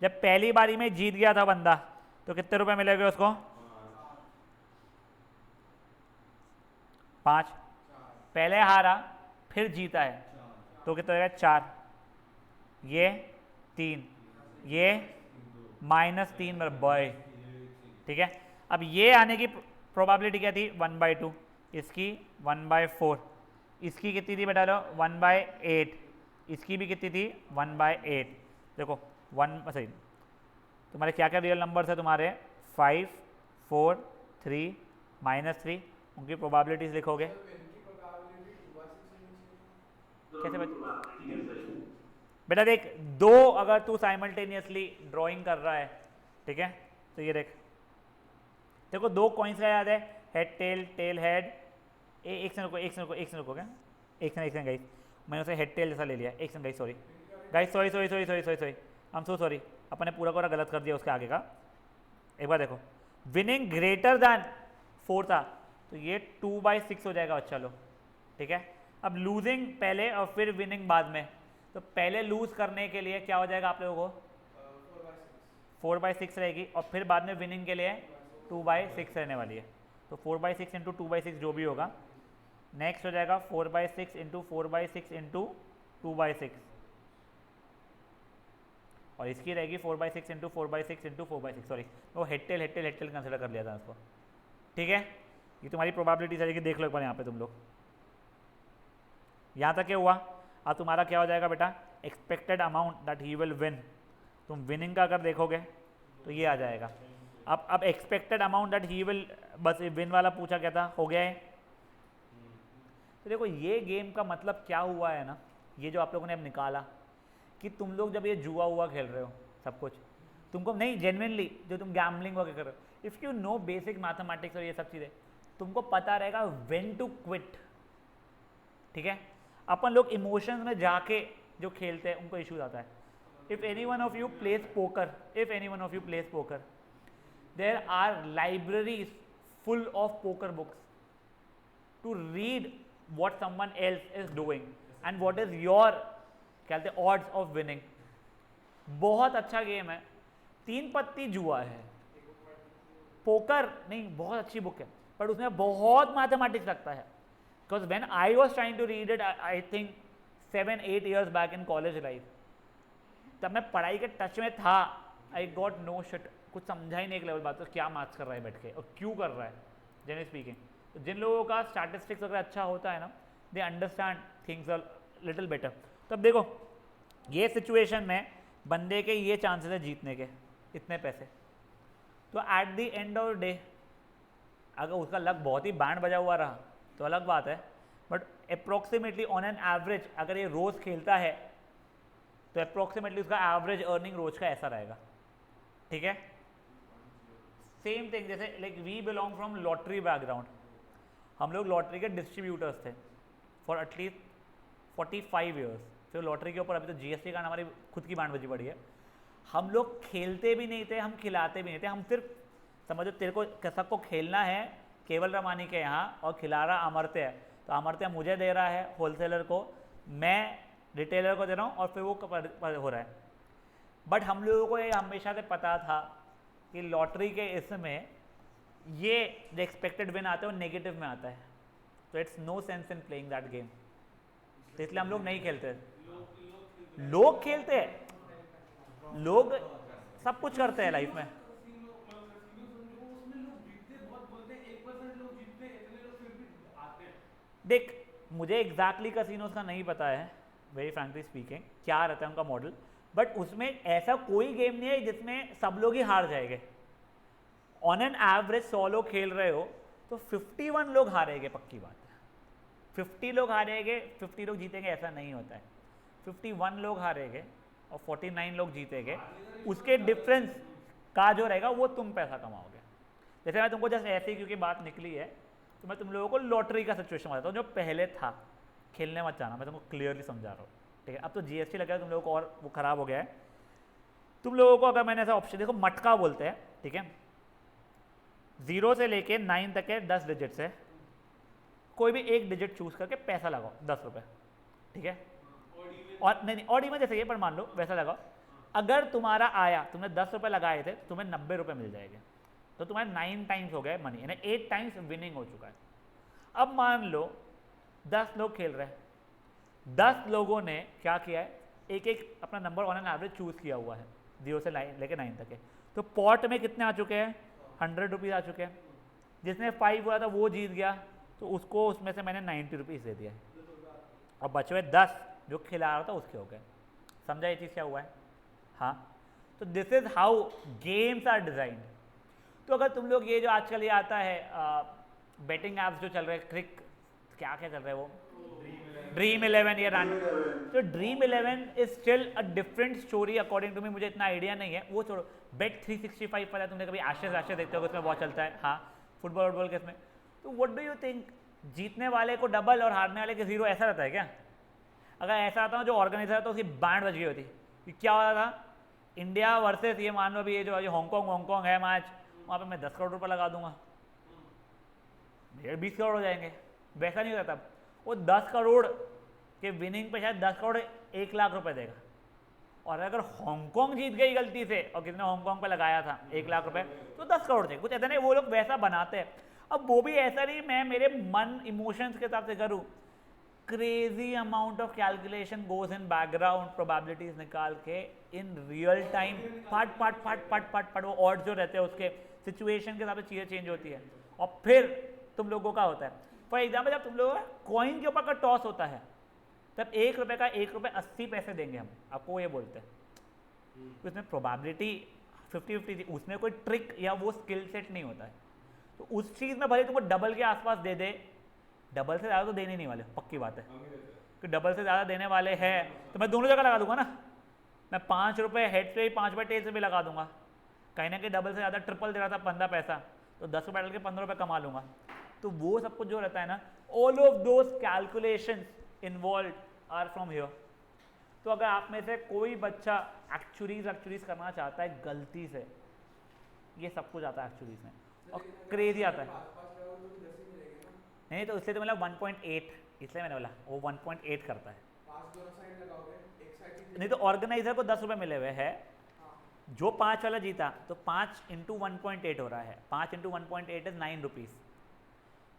जब पहली बारी में जीत गया था बंदा तो कितने रुपए मिलेंगे उसको, 5, पहले हारा फिर जीता है तो कितना होगा 4, ये 3, ये -3 मेरा बॉय, ठीक है। अब ये आने की प्रोबेबिलिटी क्या थी 1/2, इसकी 1/4, इसकी कितनी थी बेटा लो 1/8, इसकी भी कितनी थी 1/8। देखो 1 सही, तुम्हारे क्या क्या रियल नंबर्स है तुम्हारे 5 4 3 -3, उनकी प्रोबेबिलिटीज लिखोगे कैसे बेटा, देख 2 अगर तू साइमल्टेनियसली ड्राइंग कर रहा है, ठीक है, तो ये देख देखो 2 कॉइन्स का याद है, हेड टेल टेल हेड, एक से रुको क्या, एक से गाइस, मैंने उसे हेड टेल जैसा ले लिया, एक से guys sorry guys, sorry I am so sorry, अपन ने पूरा गलत कर दिया उसके आगे का। एक बार देखो, विनिंग ग्रेटर दैन 4 था तो ये 2/6 हो जाएगा, अच्छा लो, ठीक है। अब लूजिंग पहले और फिर विनिंग बाद में, तो पहले लूज करने के लिए क्या हो जाएगा आप लोगों को? 4/6 रहेगी, और फिर बाद में विनिंग के लिए 2/6 रहने वाली है। तो 4/6 इंटू 2/6 जो भी होगा, नेक्स्ट हो जाएगा 4/6 इंटू 4/6 इंटू 2/6, और इसकी रहेगी 4/6 इंटू 4/6 इंटू 4/6। सॉरी, वो हेड टेल कंसिडर कर लिया था उसको। ठीक है, ये तुम्हारी प्रोबेबिलिटी रहेगी, देख लो एक बार यहाँ पे तुम लोग। यहाँ तक क्या हुआ? अब तुम्हारा क्या हो जाएगा बेटा? Expected amount that he will win. तुम विनिंग का अगर देखोगे तो ये आ जाएगा। अब expected amount that he will, बस विन वाला पूछा क्या था, हो गया है। तो देखो ये गेम का मतलब क्या हुआ है ना, ये जो आप लोगों ने अब निकाला कि तुम लोग जब ये जुआ हुआ खेल रहे हो सब कुछ, तुमको नहीं जेन्युइनली जो तुम गैम्बलिंग वगैरह कर रहे हो, if you know basic mathematics और ये सब चीज़ें, तुमको पता रहेगा व्हेन टू क्विट। ठीक है, अपन लोग इमोशंस में जाके जो खेलते हैं उनको इश्यूज आता है। If anyone of you plays poker, there are libraries full of poker books to read what someone else is doing and what is your क्या कहते हैं odds of winning। बहुत अच्छा गेम है, 3 पत्ती जुआ है, पोकर नहीं, बहुत अच्छी बुक है, पर उसमें बहुत मैथमेटिक्स लगता है। Because when I was trying to read it, I think 7-8 years back in college life, तब मैं पढ़ाई के टच में था, आई गॉट नो शिट, कुछ समझा ही नहीं एक लेवल बात, तो क्या मैथ्स कर रहा है बैठ के और क्यों कर रहा है, जनरली स्पीकिंग। तो जिन लोगों का स्टैटिस्टिक्स वगैरह अच्छा होता है ना, they understand things a little better. तो अब देखो ये सिचुएशन में बंदे के ये चांसेस है जीतने के, इतने पैसे, तो at the end of day अगर उसका लक बहुत ही बैंड बजा हुआ रहा तो अलग बात है, but approximately on an average अगर ये रोज़ खेलता है तो अप्रोक्सीमेटली उसका एवरेज अर्निंग रोज का ऐसा रहेगा। ठीक है, सेम थिंग जैसे like we belong from lottery background, हम लोग लॉटरी के डिस्ट्रीब्यूटर्स थे फॉर एटलीस्ट 45 years। फिर लॉटरी के ऊपर अभी तो जीएसटी का हमारी खुद की बैंड बजी पड़ी है। हम लोग खेलते भी नहीं थे, हम खिलाते भी नहीं थे, हम सिर्फ समझो तेरे को सबको खेलना है केवल रमानी के यहाँ और खिला रहा अमर्त्य है, तो अमर्त्य मुझे दे रहा है होलसेलर को, मैं रिटेलर को दे रहा हूँ और फिर वो हो रहा है। बट हम लोगों को ये हमेशा से पता था कि लॉटरी के इसमें ये जो एक्सपेक्टेड विन आता है वो नेगेटिव में आता है, तो it's no sense in playing that game, तो इसलिए हम लोग नहीं खेलते। लोग खेलते हैं, लोग सब कुछ करते हैं लाइफ में। देख मुझे एग्जैक्टली कसिनोज का नहीं पता है, वेरी फ्रैंकली स्पीकिंग, क्या रहता है उनका मॉडल, बट उसमें ऐसा कोई गेम नहीं है जिसमें सब लोग ही हार जाएंगे। ऑन एन एवरेज 100 लोग खेल रहे हो तो 51 लोग हारेंगे, पक्की बात है। 50 लोग हारेंगे, 50 लोग जीतेंगे, ऐसा नहीं होता है। 51 लोग हारेंगे और 49 लोग जीतेंगे, उसके डिफरेंस का जो रहेगा वो तुम पैसा कमाओगे। जैसे मैं तुमको जस्ट ऐसे ही क्योंकि बात निकली है तो मैं तुम लोगों को लॉटरी का सिचुएशन बताता हूँ जो पहले था, खेलने मत जाना, मैं तुमको क्लियरली समझा रहा हूँ। ठीक है, अब तो जीएसटी लगा है तुम लोगों को और वो खराब हो गया है। तुम लोगों को अगर मैंने ऐसा ऑप्शन, देखो मटका बोलते हैं, ठीक है, 0 से लेके 9 तक के 10 डिजिट्स है, कोई भी एक डिजिट चूज करके पैसा लगाओ 10 रुपये। ठीक है, और नहीं ऑडी में जैसे ये, पर मान लो वैसा लगाओ, अगर तुम्हारा आया, तुमने 10 रुपये लगाए थे, तुम्हें 90 रुपये मिल जाएंगे, तो तुम्हारे 9 टाइम्स हो गए मनी, यानी 8 टाइम्स विनिंग हो चुका है। अब मान लो 10 लोग खेल रहे हैं, 10 लोगों ने क्या किया है, एक एक अपना number on an average choose किया हुआ है, 0 से लेके 9 तक है, तो पॉट में कितने आ चुके हैं, 100 रुपीज़ आ चुके हैं। जिसने 5 हुआ था वो जीत गया, तो उसको उसमें से मैंने 90 रुपीज़ दे दिया, और बचे हुए 10 जो खिला रहा था उसके हो गए। समझा ये चीज़ क्या हुआ है? हाँ, तो this is how games are designed. तो अगर तुम लोग ये जो आजकल ये आता है बेटिंग ऐप्स जो चल रहे हैं, क्या चल रहा है वो, ड्रीम 11 ये रन, तो Dream 11 is still a different story according to me, मुझे इतना आइडिया नहीं है, वो छोड़ो। बेट 365 पता है तुमने कभी, एशेज देखते हो, उसमें बहुत चलता है, हाँ, फुटबॉल के इसमें। तो व्हाट डू यू थिंक, जीतने वाले को डबल और हारने वाले के 0 ऐसा रहता है क्या? अगर ऐसा आता जो ऑर्गेनाइजर तो उसकी बैंड बज गई होती कि क्या हो रहा था, इंडिया वर्सेस ये मान लो अभी ये जो हांगकॉन्ग है मैच, वहाँ पे मैं 10 करोड़ रुपये लगा दूंगा, मेरे 20 करोड़ हो जाएंगे। वैसा नहीं होता, तब वो 10 करोड़ के विनिंग पे शायद 10 करोड़ 1,00,000 रुपए देगा। और अगर हांगकांग जीत गई गलती से और किसने हांगकांग पे लगाया था 1,00,000 रुपए, तो 10 करोड़ देगा। कुछ ऐसा नहीं, वो लोग वैसा बनाते हैं। अब वो भी ऐसा नहीं मैं मेरे मन इमोशंस के हिसाब से करूँ, crazy amount of calculation goes in background, probabilities निकाल के इन रियल टाइम फट फट फट फट फट फट वो ऑड्स जो रहते हैं उसके सिचुएशन के हिसाब से चीज़ें चेंज होती है। और फिर तुम लोगों का होता है, फॉर एग्जाम्पल जब तुम लोगों का कॉइन के ऊपर का टॉस होता है, तब 1 रुपये का 1 रुपये 80 पैसे देंगे हम आपको, ये बोलते हैं। तो इसमें प्रोबेबिलिटी 50-50 थी, उसमें कोई ट्रिक या वो स्किल सेट नहीं होता है। तो उस चीज़ में भले तुमको डबल के आसपास दे दे, डबल से ज़्यादा तो देने नहीं वाले, पक्की बात है कि डबल से ज़्यादा देने वाले हैं तो मैं दोनों जगह लगा दूंगा ना। मैं 5 रुपये हेड से भी 5 रुपये टेल से भी लगा दूंगा, कहीं ना कहीं डबल से ज़्यादा ट्रिपल दे रहा था 15 पैसा, तो 10 रुपये डाल के 15 रुपये कमा लूँगा। तो वो सब कुछ जो रहता है ना, all of those calculations involve are from here. तो अगर आप में से कोई बच्चा एक्चुअलीज करना चाहता है गलती से, ये सब कुछ आता है एक्चुअलीज में और क्रेजी आता है। नहीं तो उससे तो मतलब 1.8, इसलिए मैंने बोला वो 1.8 करता है। नहीं तो ऑर्गेनाइजर को 10 रुपये मिले हुए है, जो 5 वाला जीता तो 5 इंटू 1.8 हो रहा है, 5 इंटू 1.8 इज 9 रुपीज़,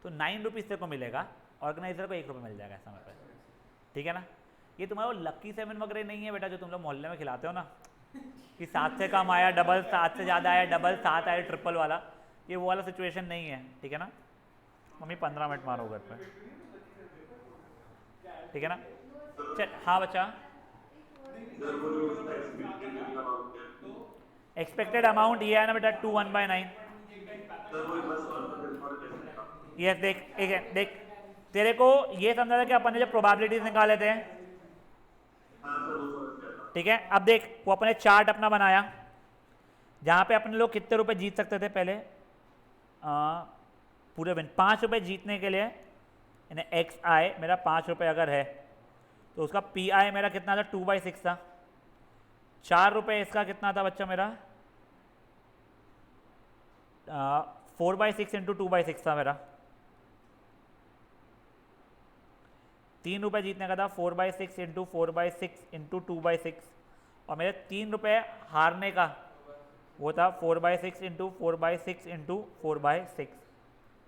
तो 9 रुपीज़ तेरे को मिलेगा, ऑर्गेनाइजर को 1 रुपये मिल जाएगा समय पर, ठीक है ना। ये तुम्हारा लकी 7 वगैरह नहीं है बेटा, जो तुम लोग मोहल्ले में खिलाते हो ना कि 7 से कम आया डबल, 7 से ज़्यादा आया डबल, 7 आया ट्रिपल वाला, ये वो वाला सिचुएशन नहीं है, ठीक है ना। मम्मी 15 मिनट मारो घर पे, ठीक है ना। चल हाँ बच्चा, एक्सपेक्टेड अमाउंट ये है ना बेटा 2/1/9। यस देख, एक है देख, तेरे को ये समझा था कि अपन ने जब प्रोबेबिलिटीज निकाले थे, ठीक है। अब देख वो अपने चार्ट अपना बनाया जहाँ पे अपने लोग कितने रुपए जीत सकते थे पहले, पूरे दिन 5 रुपये जीतने के लिए, यानी एक्स आई मेरा 5 रुपये अगर है तो उसका पी आई मेरा कितना था 2/6 था। 4 रुपये इसका कितना था बच्चा मेरा 4/6 इंटू 2/6 था मेरा। 3 रुपये जीतने का था 4/6 इंटू 4/6 इंटू 2/6, और मेरे 3 रुपये हारने का वो था 4/6 इंटू 4/6 इंटू 4/6,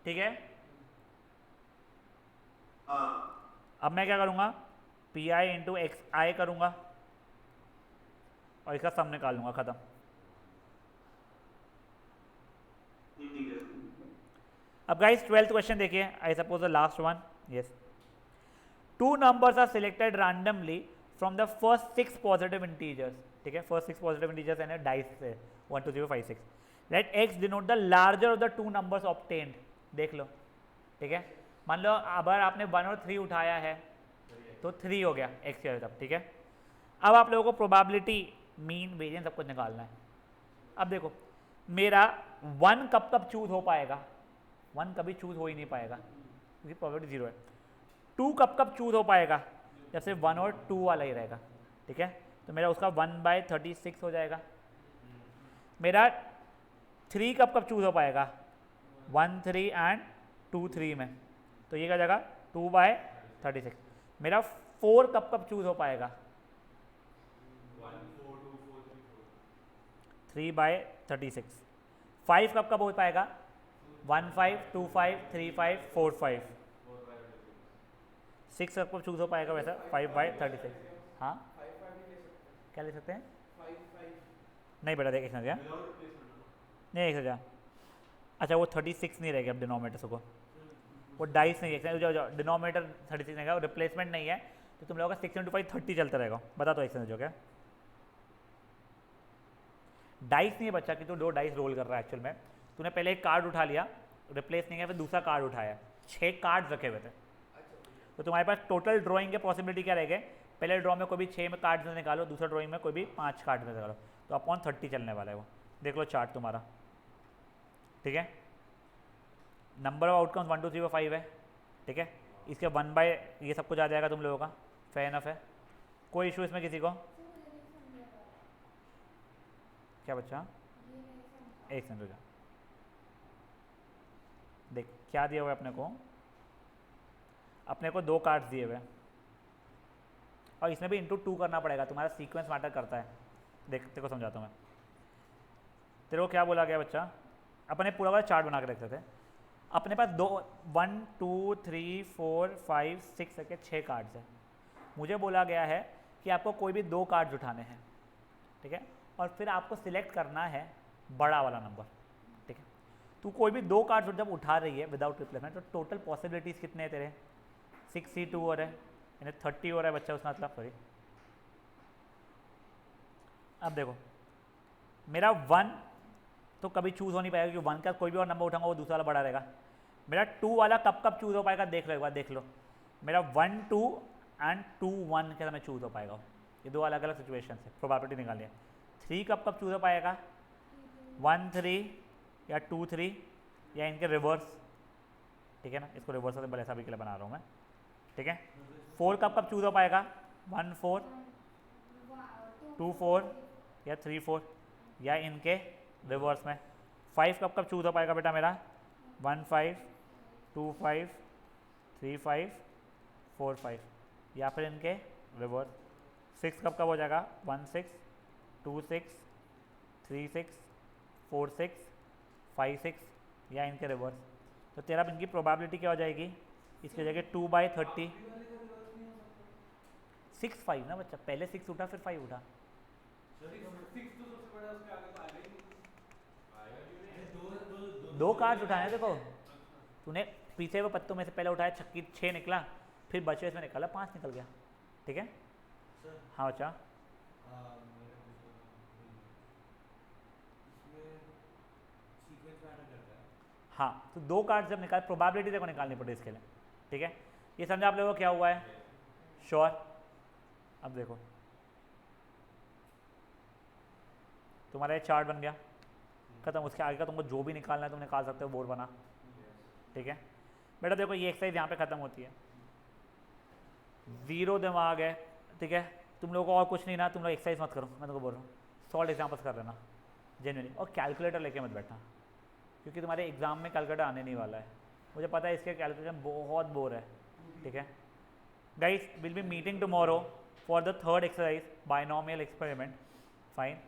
ठीक है। अब मैं क्या करूँगा, पी आई इंटू एक्स आई करूँगा और इसका सम निकाल लूँगा, ख़त्म। अब गाइस 12th क्वेश्चन देखिए, I suppose the last one. Yes, 2 numbers are selected randomly from the first 6 positive integers, ठीक है। फर्स्ट 6 पॉजिटिव इंटीजर्स यानी डाइस से 1 2 3 4 5 6, let x denote the larger of the 2 numbers obtained, देख लो, ठीक है। मान लो अगर आपने 1 और 3 उठाया है तो 3 हो गया x के तब, ठीक है। अब आप लोगों को प्रोबेबिलिटी, मीन, वेरिएंस सब कुछ निकालना है। अब देखो मेरा 1 कब कब चूज हो पाएगा, 1 कभी चूज हो ही नहीं पाएगा क्योंकि प्रोबेबिलिटी 0 है। 2 कब कब चूज हो पाएगा, जब से 1 और 2 वाला ही रहेगा, ठीक है। तो मेरा उसका 1/36 हो जाएगा। मेरा 3 कब कब चूज हो पाएगा, 1 3 एंड 2 3 में, तो ये क्या जाएगा 2/36। मेरा 4 कब कब चूज हो पाएगा, 3/36। 5 कब कब हो पाएगा, 1 5 2 5 3 5 4 5। 6 कब कब चूज हो पाएगा वैसा 5/36। हाँ क्या ले सकते हैं, नहीं बेटा देख, एक समझ नहीं, एक समझा। अच्छा वो 36 नहीं रहेगा अब डिनोमिनेटर को, वो डाइस नहीं है, जो डिनोमिनेटर 36 रहेगा, वो रिप्लेसमेंट नहीं है, तो तुम लोगों का 6 × 5 30 चलता रहेगा। बता तो एक समझो क्या, डाइस नहीं है बच्चा कि तू 2 डाइस रोल कर रहा है। एक्चुअल में तूने पहले एक कार्ड उठा लिया, रिप्लेस नहीं है, फिर दूसरा कार्ड उठाया, 6 कार्ड रखे हुए थे, तो तुम्हारे पास टोटल ड्राइंग के पॉसिबिलिटी क्या रहेगा, पहले ड्रॉ में कोई भी 6 में कार्ड से निकालो, दूसरा ड्राइंग में कोई भी 5 कार्ड से निकालो, तो अपॉन 30 चलने वाला है वो। देख लो चार्ट तुम्हारा, ठीक है। नंबर ऑफ आउटकम्स 1 2 3 4 5 है, ठीक है। इसके 1 ये सब कुछ आ जाएगा तुम लोगों का, फेयर इनफ है। कोई इशू इसमें किसी को, क्या बच्चा, एक सेकंड रुक, देख क्या दिया हुआ है अपने को 2 कार्ड्स दिए हुए, और इसमें भी इंटू 2 करना पड़ेगा, तुम्हारा सीक्वेंस मैटर करता है। देख तेरे को समझाता हूँ मैं। तेरे को क्या बोला गया बच्चा, अपने पूरा वाला चार्ट बना के रखते थे। अपने पास 1 2 3 4 5 6 के 6 कार्ड्स हैं। मुझे बोला गया है कि आपको कोई भी 2 कार्ड्स उठाने हैं, ठीक है, और फिर आपको सिलेक्ट करना है बड़ा वाला नंबर, ठीक है। तू कोई भी 2 कार्ड्स जब उठा रही है विदाउट रिप्लेसमेंट, तो टोटल पॉसिबिलिटीज़ कितने हैं तेरे, 62 हो रहे हैं, यानी 30 हो रहा है बच्चा, उसका मतलब सॉरी। अब देखो मेरा 1 तो कभी चूज़ हो नहीं पाएगा, क्योंकि 1 का कोई भी और नंबर उठाऊंगा वो दूसरा वाला बड़ा रहेगा। मेरा 2 वाला कब कब चूज़ हो पाएगा देख लो एक बार, देख लो। मेरा 1 2 एंड 2 1 के समय चूज़ हो पाएगा, ये 2 अलग अलग सिचुएशन है, प्रोबेबिलिटी निकाली है। 3 कब कब चूज़ हो पाएगा, 1 3 या 2 3 या इनके रिवर्स, ठीक है ना, इसको रिवर्स से ऐसा भी के लिए बना रहा हूँ मैं, ठीक है। 4 कब कब चूज़ हो पाएगा, 1 4 2 4 या 3 4 या इनके रिवर्स में। 5 कब कब चूज़ हो पाएगा बेटा मेरा, 1 5 2 5 3 5 4 5 या फिर इनके रिवर्स। 6 कब कब हो जाएगा, 1 6 2 6 3 6 4 6 5 6 या इनके रिवर्स। तो तेरा इनकी प्रोबेबिलिटी क्या हो जाएगी, इसकी हो जाएगी 2/30। 6 5 ना बच्चा, पहले 6 उठा फिर 5 उठा। दो कार्ड उठाए देखो, तूने पीछे वो पत्तों में से पहले उठाया, छक्की 6 निकला, फिर बचे इसमें निकाला 5 निकल गया, ठीक है। हाँ बच्चा, हाँ तो 2 कार्ड जब निकाल, प्रोबेबिलिटी देखो निकालनी पड़े इसके लिए, ठीक है। ये समझा आप लोगों को क्या हुआ है, श्योर। अब देखो तुम्हारा ये चार्ट बन गया, खत्म। उसके आगे का तुमको जो भी निकालना है तुम निकाल सकते हो, बोर्ड बना, ठीक है। बेटा देखो ये एक्सरसाइज यहाँ पे ख़त्म होती है, 0 दिमाग है, ठीक है। तुम लोगों को और कुछ नहीं ना, तुम लोग एक्सरसाइज मत करो, मैं तुमको बोल रहा हूँ, सॉल्व एग्जाम्पल्स कर लेना जेन्युइनली, और कैलकुलेटर लेके मत बैठना, क्योंकि तुम्हारे एग्जाम में कैलकुलेटर आने नहीं वाला है, मुझे पता है। इसके कैलकुलेशन बहुत बोर है, ठीक है। Guys will be meeting tomorrow for the 3rd exercise binomial experiment, fine.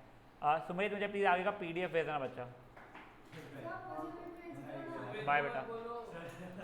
Sumit मुझे प्लीज़ आगे का PDF भेजना बच्चा, बाय बेटा।